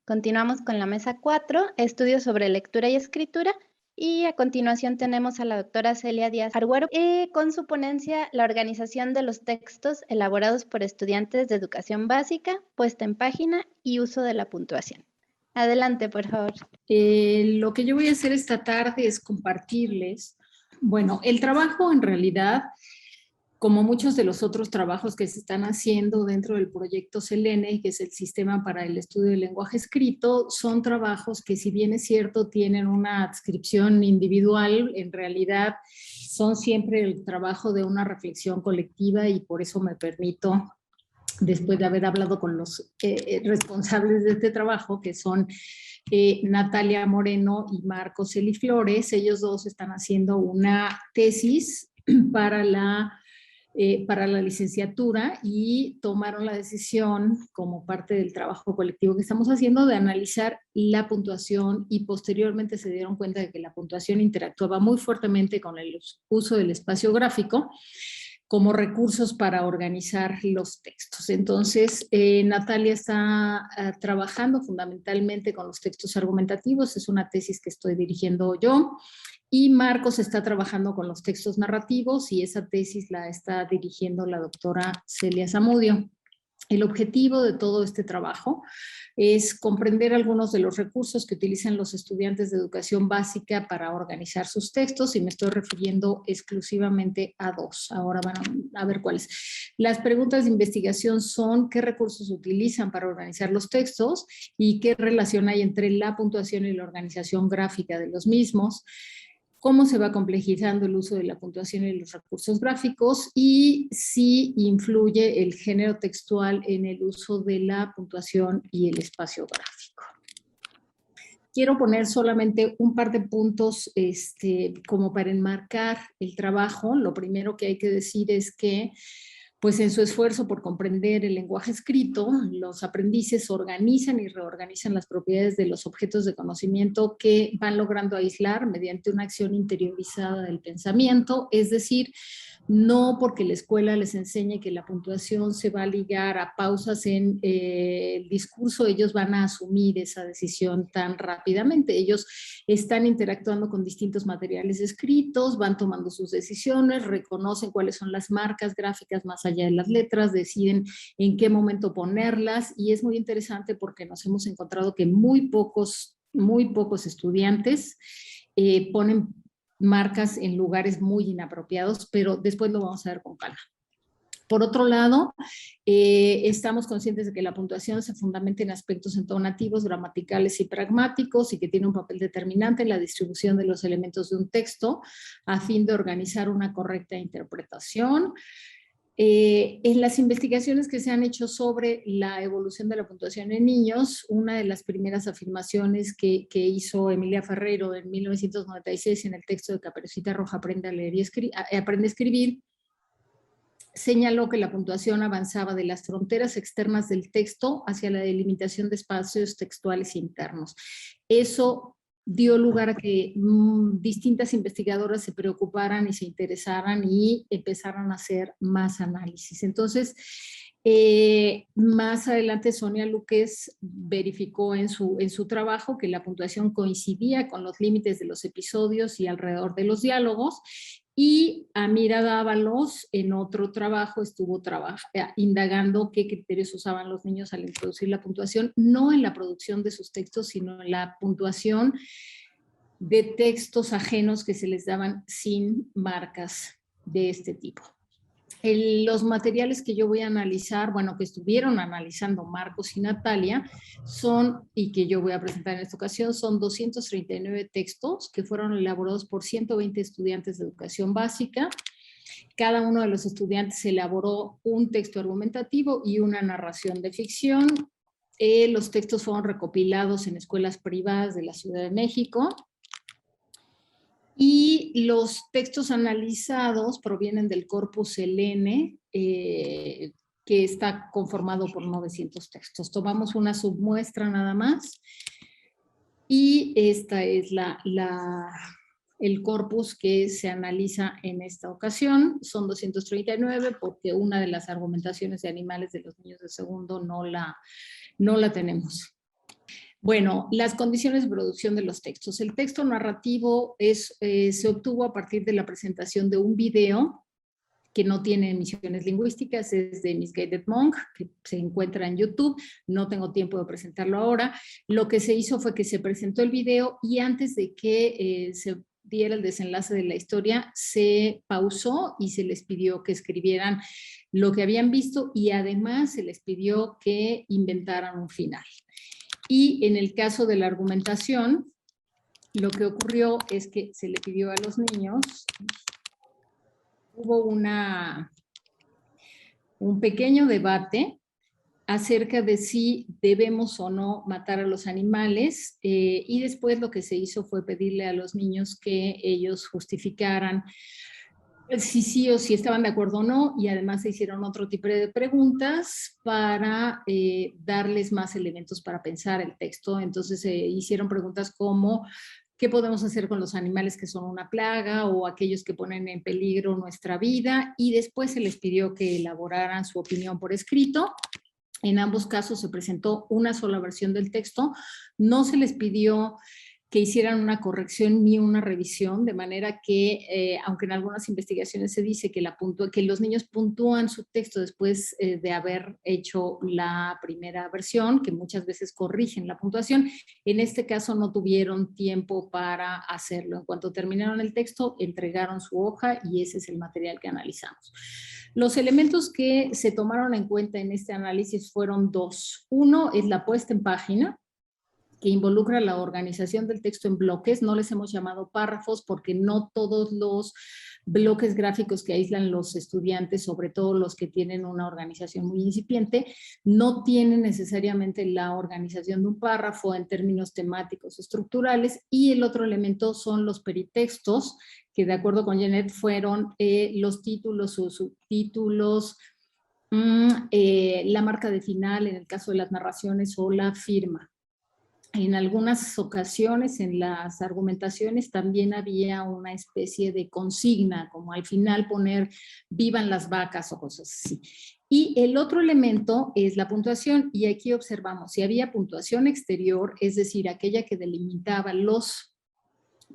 Continuamos con la mesa 4, estudios sobre lectura y escritura, y a continuación tenemos a la doctora Celia Díaz Argüero con su ponencia La organización de los textos elaborados por estudiantes de educación básica, puesta en página y uso de la puntuación. Adelante, por favor. Lo que yo voy a hacer esta tarde es compartirles, bueno, el trabajo en realidad, como muchos de los otros trabajos que se están haciendo dentro del proyecto Selene, que es el Sistema para el Estudio del Lenguaje Escrito, son trabajos que, si bien es cierto, tienen una adscripción individual, en realidad son siempre el trabajo de una reflexión colectiva, y por eso me permito, después de haber hablado con los responsables de este trabajo, que son Natalia Moreno y Marcos Eli Flores. Ellos dos están haciendo una tesis para la licenciatura, y tomaron la decisión, como parte del trabajo colectivo que estamos haciendo, de analizar la puntuación, y posteriormente se dieron cuenta de que la puntuación interactuaba muy fuertemente con el uso del espacio gráfico como recursos para organizar los textos. Entonces, Natalia está trabajando fundamentalmente con los textos argumentativos, es una tesis que estoy dirigiendo yo, y Marcos está trabajando con los textos narrativos, y esa tesis la está dirigiendo la doctora Celia Zamudio. El objetivo de todo este trabajo es comprender algunos de los recursos que utilizan los estudiantes de educación básica para organizar sus textos, y me estoy refiriendo exclusivamente a dos. Ahora van a ver cuáles. Las preguntas de investigación son: ¿qué recursos utilizan para organizar los textos? ¿Y qué relación hay entre la puntuación y la organización gráfica de los mismos? ¿Cómo se va complejizando el uso de la puntuación y los recursos gráficos? Y si influye el género textual en el uso de la puntuación y el espacio gráfico. Quiero poner solamente un par de puntos como para enmarcar el trabajo. Lo primero que hay que decir es que, pues, en su esfuerzo por comprender el lenguaje escrito, los aprendices organizan y reorganizan las propiedades de los objetos de conocimiento que van logrando aislar mediante una acción interiorizada del pensamiento. Es decir, no porque la escuela les enseñe que la puntuación se va a ligar a pausas en el discurso, ellos van a asumir esa decisión tan rápidamente. Ellos están interactuando con distintos materiales escritos, van tomando sus decisiones, reconocen cuáles son las marcas gráficas más allá de las letras, deciden en qué momento ponerlas, y es muy interesante porque nos hemos encontrado que muy pocos estudiantes ponen marcas en lugares muy inapropiados, pero después lo vamos a ver con calma. Por otro lado, estamos conscientes de que la puntuación se fundamenta en aspectos entonativos, gramaticales y pragmáticos, y que tiene un papel determinante en la distribución de los elementos de un texto a fin de organizar una correcta interpretación. En las investigaciones que se han hecho sobre la evolución de la puntuación en niños, una de las primeras afirmaciones que hizo Emilia Ferrero en 1996 en el texto de Caperucita Roja Aprende a leer y aprende a escribir, señaló que la puntuación avanzaba de las fronteras externas del texto hacia la delimitación de espacios textuales internos. Eso dio lugar a que distintas investigadoras se preocuparan y se interesaran y empezaran a hacer más análisis. Entonces, más adelante Sonia Luquez verificó en su trabajo que la puntuación coincidía con los límites de los episodios y alrededor de los diálogos, y Amira Dávalos en otro trabajo estuvo indagando qué criterios usaban los niños al introducir la puntuación, no en la producción de sus textos, sino en la puntuación de textos ajenos que se les daban sin marcas de este tipo. Los materiales que yo voy a analizar, bueno, que estuvieron analizando Marcos y Natalia, y que yo voy a presentar en esta ocasión, son 239 textos que fueron elaborados por 120 estudiantes de educación básica. Cada uno de los estudiantes elaboró un texto argumentativo y una narración de ficción. Los textos fueron recopilados en escuelas privadas de la Ciudad de México. Y los textos analizados provienen del corpus Selene, que está conformado por 900 textos. Tomamos una submuestra nada más, y esta es el corpus que se analiza en esta ocasión. Son 239 porque una de las argumentaciones de animales de los niños de segundo no la tenemos. Bueno, las condiciones de producción de los textos. El texto narrativo se obtuvo a partir de la presentación de un video que no tiene emisiones lingüísticas, es de Misguided Monk, que se encuentra en YouTube. No tengo tiempo de presentarlo ahora. Lo que se hizo fue que se presentó el video y antes de que se diera el desenlace de la historia, se pausó y se les pidió que escribieran lo que habían visto y además se les pidió que inventaran un final. Y en el caso de la argumentación, lo que ocurrió es que se le pidió a los niños, hubo un pequeño debate acerca de si debemos o no matar a los animales y después lo que se hizo fue pedirle a los niños que ellos justificaran si sí o si estaban de acuerdo o no, y además se hicieron otro tipo de preguntas para darles más elementos para pensar el texto. Entonces se hicieron preguntas como ¿qué podemos hacer con los animales que son una plaga o aquellos que ponen en peligro nuestra vida? Y después se les pidió que elaboraran su opinión por escrito. En ambos casos se presentó una sola versión del texto. No se les pidió que hicieran una corrección ni una revisión, de manera que, aunque en algunas investigaciones se dice que los niños puntúan su texto después de haber hecho la primera versión, que muchas veces corrigen la puntuación, en este caso no tuvieron tiempo para hacerlo. En cuanto terminaron el texto, entregaron su hoja y ese es el material que analizamos. Los elementos que se tomaron en cuenta en este análisis fueron dos. Uno es la puesta en página, que involucra la organización del texto en bloques. No les hemos llamado párrafos porque no todos los bloques gráficos que aíslan los estudiantes, sobre todo los que tienen una organización muy incipiente, no tienen necesariamente la organización de un párrafo en términos temáticos estructurales. Y el otro elemento son los peritextos, que de acuerdo con Janet fueron los títulos o subtítulos, la marca de final en el caso de las narraciones o la firma. En algunas ocasiones en las argumentaciones también había una especie de consigna, como al final poner vivan las vacas o cosas así. Y el otro elemento es la puntuación, y aquí observamos si había puntuación exterior, es decir, aquella que delimitaba los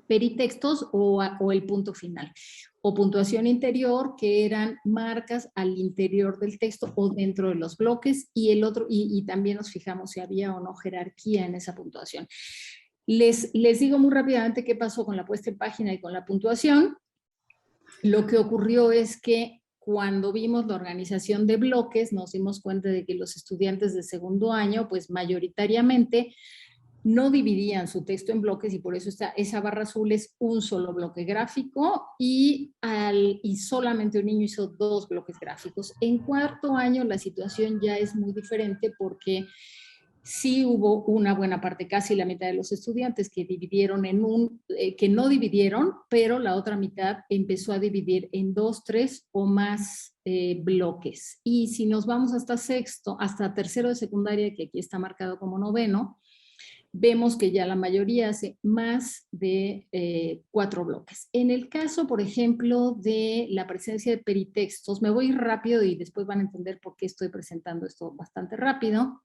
peritextos o el punto final, o puntuación interior, que eran marcas al interior del texto o dentro de los bloques, y el otro, y también nos fijamos si había o no jerarquía en esa puntuación. Les digo muy rápidamente qué pasó con la puesta en página y con la puntuación. Lo que ocurrió es que cuando vimos la organización de bloques, nos dimos cuenta de que los estudiantes de segundo año, pues mayoritariamente, no dividían su texto en bloques y por eso esa barra azul es un solo bloque gráfico y solamente un niño hizo 2 bloques gráficos. En cuarto año la situación ya es muy diferente porque sí hubo una buena parte, casi la mitad de los estudiantes que dividieron que no dividieron, pero la otra mitad empezó a dividir en 2, 3 o más bloques. Y si nos vamos hasta tercero de secundaria, que aquí está marcado como noveno, vemos que ya la mayoría hace más de 4 bloques. En el caso, por ejemplo, de la presencia de peritextos, me voy rápido y después van a entender por qué estoy presentando esto bastante rápido.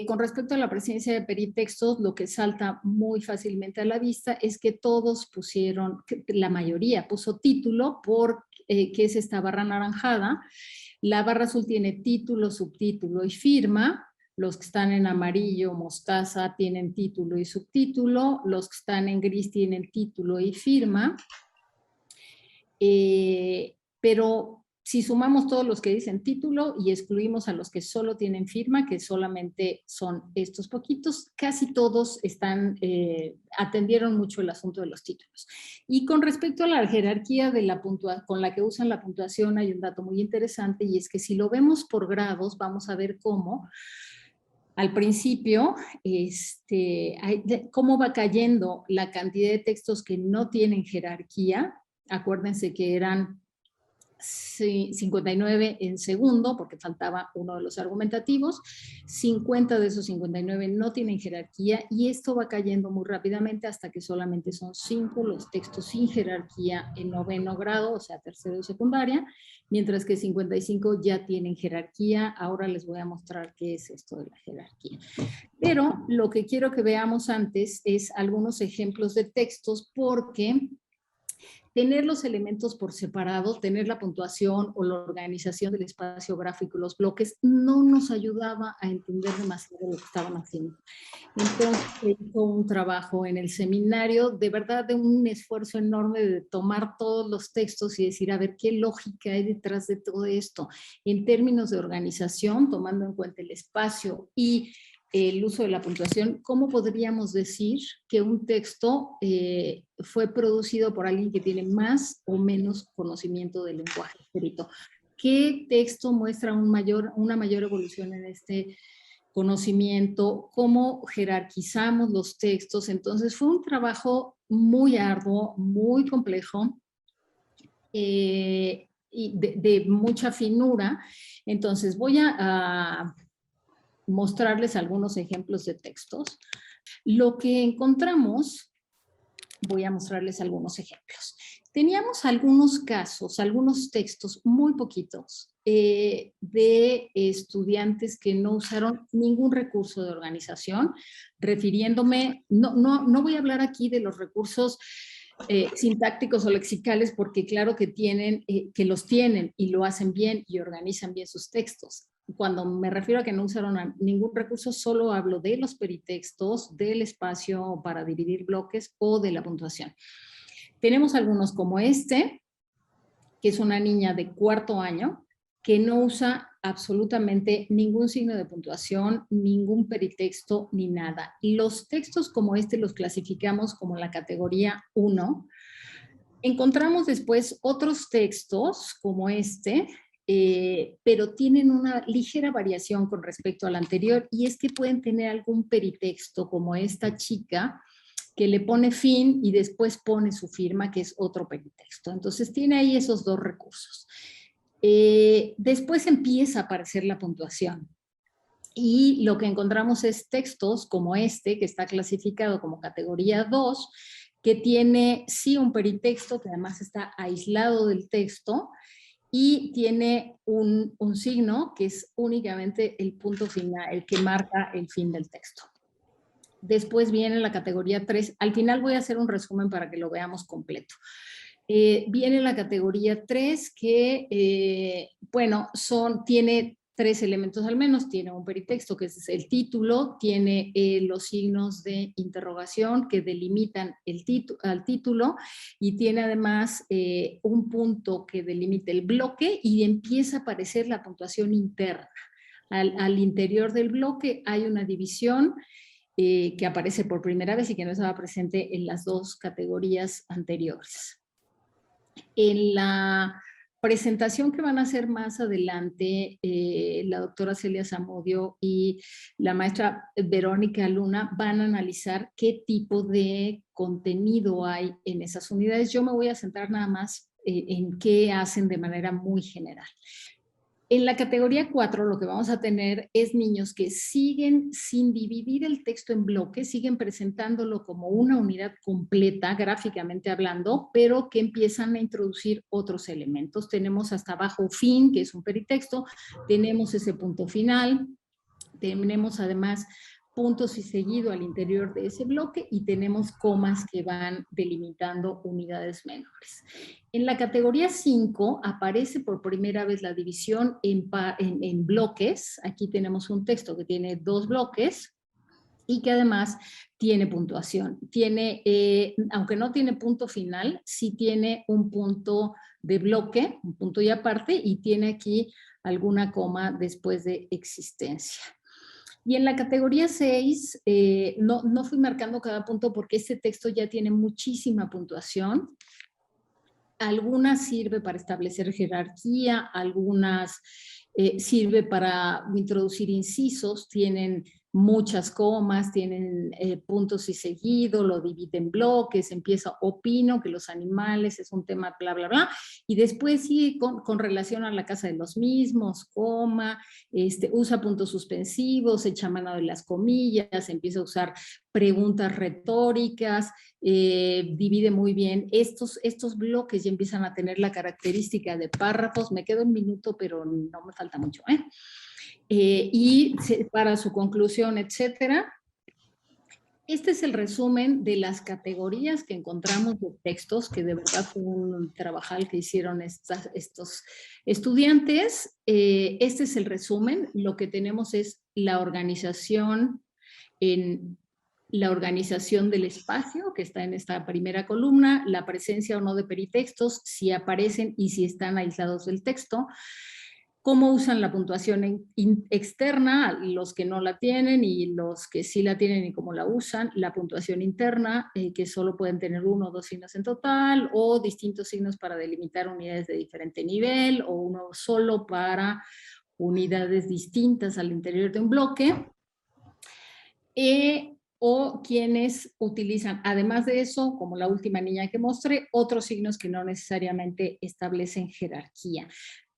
Con respecto a la presencia de peritextos, lo que salta muy fácilmente a la vista es que todos pusieron, la mayoría puso título, que es esta barra anaranjada. La barra azul tiene título, subtítulo y firma. Los que están en amarillo, mostaza, tienen título y subtítulo. Los que están en gris tienen título y firma. Pero si sumamos todos los que dicen título y excluimos a los que solo tienen firma, que solamente son estos poquitos, casi todos atendieron mucho el asunto de los títulos. Y con respecto a la jerarquía de con la que usan la puntuación, hay un dato muy interesante, y es que si lo vemos por grados, vamos a ver cómo al principio, cómo va cayendo la cantidad de textos que no tienen jerarquía. Acuérdense que eran 59 en segundo, porque faltaba uno de los argumentativos, 50 de esos 59 no tienen jerarquía y esto va cayendo muy rápidamente hasta que solamente son 5 los textos sin jerarquía en 9º grado, o sea, tercero y secundaria, mientras que 55 ya tienen jerarquía. Ahora les voy a mostrar qué es esto de la jerarquía. Pero lo que quiero que veamos antes es algunos ejemplos de textos, porque tener los elementos por separado, tener la puntuación o la organización del espacio gráfico y los bloques no nos ayudaba a entender demasiado lo que estaban haciendo. Entonces se hizo un trabajo en el seminario, de verdad de un esfuerzo enorme de tomar todos los textos y decir, a ver, ¿qué lógica hay detrás de todo esto? En términos de organización, tomando en cuenta el espacio y el uso de la puntuación, ¿cómo podríamos decir que un texto fue producido por alguien que tiene más o menos conocimiento del lenguaje escrito? ¿Qué texto muestra una mayor evolución en este conocimiento? ¿Cómo jerarquizamos los textos? Entonces fue un trabajo muy arduo, muy complejo, y de mucha finura. Entonces voy a mostrarles algunos ejemplos de textos. Lo que encontramos, voy a mostrarles algunos ejemplos. Teníamos algunos casos, algunos textos muy poquitos de estudiantes que no usaron ningún recurso de organización, refiriéndome, no voy a hablar aquí de los recursos sintácticos o lexicales, porque claro que que los tienen y lo hacen bien y organizan bien sus textos. Cuando me refiero a que no usaron ningún recurso, solo hablo de los peritextos, del espacio para dividir bloques o de la puntuación. Tenemos algunos como este, que es una niña de 4º año, que no usa absolutamente ningún signo de puntuación, ningún peritexto, ni nada. Los textos como este los clasificamos como la categoría 1. Encontramos después otros textos como este, pero tienen una ligera variación con respecto al anterior, y es que pueden tener algún peritexto, como esta chica, que le pone fin y después pone su firma, que es otro peritexto. Entonces tiene ahí esos dos recursos. Después empieza a aparecer la puntuación. Y lo que encontramos es textos como este, que está clasificado como categoría 2, que tiene sí un peritexto, que además está aislado del texto, y tiene un signo que es únicamente el punto final, el que marca el fin del texto. Después viene la categoría 3. Al final voy a hacer un resumen para que lo veamos completo. Viene la categoría 3 que, bueno, tiene 3 elementos al menos. Tiene un peritexto, que es el título, tiene los signos de interrogación que delimitan al título, y tiene además un punto que delimita el bloque, y empieza a aparecer la puntuación interna. Al interior del bloque hay una división que aparece por primera vez y que no estaba presente en las dos categorías anteriores. En la presentación que van a hacer más adelante, la doctora Celia Zamudio y la maestra Verónica Luna van a analizar qué tipo de contenido hay en esas unidades. Yo me voy a centrar nada más en qué hacen de manera muy general. En la categoría 4 lo que vamos a tener es niños que siguen sin dividir el texto en bloques, siguen presentándolo como una unidad completa, gráficamente hablando, pero que empiezan a introducir otros elementos. Tenemos hasta abajo fin, que es un peritexto, tenemos ese punto final, tenemos además puntos y seguido al interior de ese bloque, y tenemos comas que van delimitando unidades menores. En la categoría 5 aparece por primera vez la división en bloques. Aquí tenemos un texto que tiene 2 bloques y que además tiene puntuación. Aunque no tiene punto final, sí tiene un punto de bloque, un punto y aparte, y tiene aquí alguna coma después de existencia. Y en la categoría 6, no fui marcando cada punto porque este texto ya tiene muchísima puntuación. Algunas sirve para establecer jerarquía, algunas sirve para introducir incisos, tienen muchas comas, tienen puntos y seguido, lo divide en bloques, empieza, opino que los animales es un tema, bla, bla, bla, y después sigue con relación a la casa de los mismos, coma, usa puntos suspensivos, echa mano de las comillas, empieza a usar preguntas retóricas, divide muy bien estos bloques y empiezan a tener la característica de párrafos. Me quedo un minuto, pero no me falta mucho, y para su conclusión, etcétera. Este es el resumen de las categorías que encontramos de textos, que de verdad fue un trabajal que hicieron estos estudiantes. Este es el resumen. Lo que tenemos es la organización del espacio, que está en esta primera columna, la presencia o no de peritextos, si aparecen y si están aislados del texto, cómo usan la puntuación externa, los que no la tienen y los que sí la tienen y cómo la usan, la puntuación interna, que solo pueden tener 1 o 2 signos en total, o distintos signos para delimitar unidades de diferente nivel, o uno solo para unidades distintas al interior de un bloque, o quienes utilizan, además de eso, como la última niña que mostré, otros signos que no necesariamente establecen jerarquía.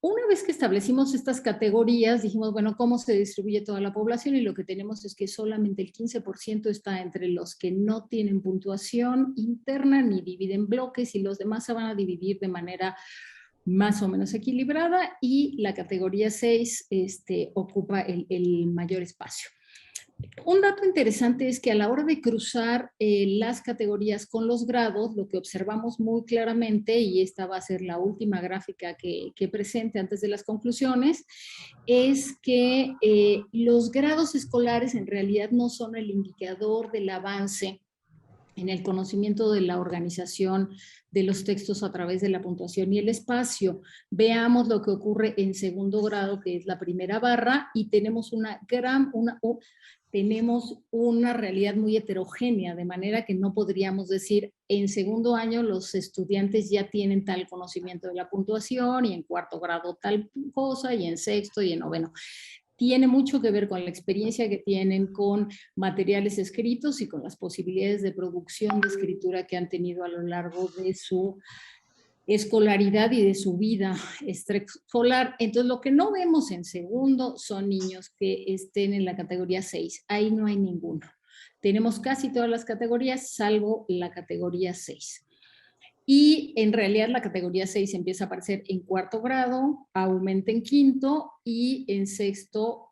Una vez que establecimos estas categorías, dijimos, bueno, ¿cómo se distribuye toda la población? Y lo que tenemos es que solamente el 15% está entre los que no tienen puntuación interna ni dividen bloques, y los demás se van a dividir de manera más o menos equilibrada, y la categoría 6 ocupa el mayor espacio. Un dato interesante es que a la hora de cruzar las categorías con los grados, lo que observamos muy claramente, y esta va a ser la última gráfica que presente antes de las conclusiones, es que los grados escolares en realidad no son el indicador del avance en el conocimiento de la organización de los textos a través de la puntuación y el espacio. Veamos lo que ocurre en segundo grado, que es la primera barra, y tenemos tenemos una realidad muy heterogénea, de manera que no podríamos decir en segundo año los estudiantes ya tienen tal conocimiento de la puntuación, y en cuarto grado tal cosa, y en sexto y en noveno. Tiene mucho que ver con la experiencia que tienen con materiales escritos y con las posibilidades de producción de escritura que han tenido a lo largo de su escolaridad y de su vida escolar. Entonces, lo que no vemos en segundo son niños que estén en la categoría 6. Ahí no hay ninguno. Tenemos casi todas las categorías, salvo la categoría 6. Y en realidad la categoría 6 empieza a aparecer en cuarto grado, aumenta en quinto, y en sexto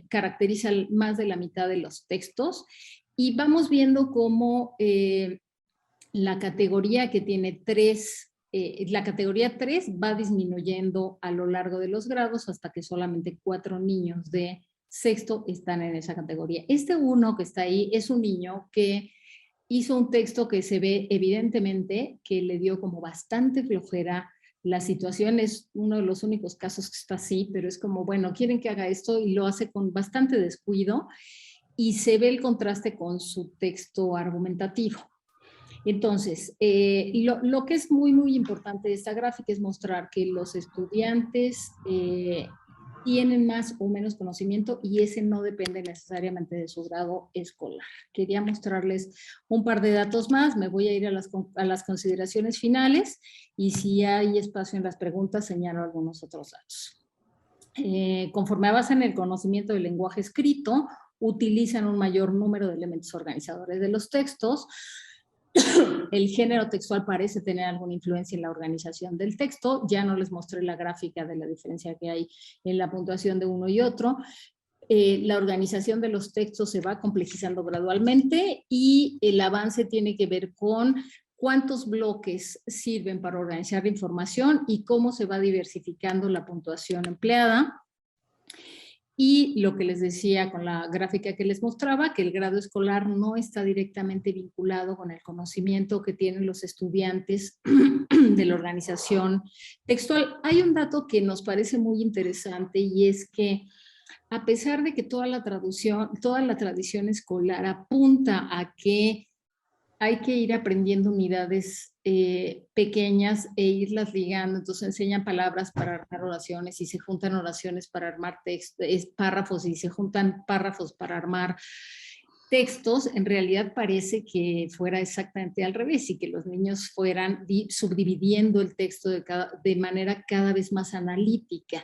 caracteriza más de la mitad de los textos. Y vamos viendo cómo la categoría que tiene 3, la categoría 3 va disminuyendo a lo largo de los grados hasta que solamente 4 niños de sexto están en esa categoría. Este uno que está ahí es un niño que hizo un texto que se ve evidentemente que le dio como bastante flojera. La situación es uno de los únicos casos que está así, pero es como, bueno, quieren que haga esto, y lo hace con bastante descuido, y se ve el contraste con su texto argumentativo. Entonces, lo que es muy, muy importante de esta gráfica es mostrar que los estudiantes tienen más o menos conocimiento, y ese no depende necesariamente de su grado escolar. Quería mostrarles un par de datos más. Me voy a ir a las consideraciones finales, y si hay espacio en las preguntas, señalo algunos otros datos. Conforme avanzan en el conocimiento del lenguaje escrito, utilizan un mayor número de elementos organizadores de los textos. El género textual parece tener alguna influencia en la organización del texto. Ya no les mostré la gráfica de la diferencia que hay en la puntuación de uno y otro. La organización de los textos se va complejizando gradualmente, y el avance tiene que ver con cuántos bloques sirven para organizar la información y cómo se va diversificando la puntuación empleada. Y lo que les decía con la gráfica que les mostraba, que el grado escolar no está directamente vinculado con el conocimiento que tienen los estudiantes de la organización textual. Hay un dato que nos parece muy interesante, y es que a pesar de que toda la tradición escolar apunta a que hay que ir aprendiendo unidades pequeñas e irlas ligando. Entonces enseñan palabras para armar oraciones y se juntan oraciones para armar párrafos y se juntan párrafos para armar textos. En realidad parece que fuera exactamente al revés y que los niños fueran subdividiendo el texto de manera cada vez más analítica.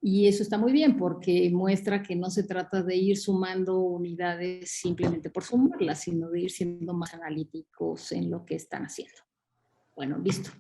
Y eso está muy bien porque muestra que no se trata de ir sumando unidades simplemente por sumarlas, sino de ir siendo más analíticos en lo que están haciendo. Bueno, listo.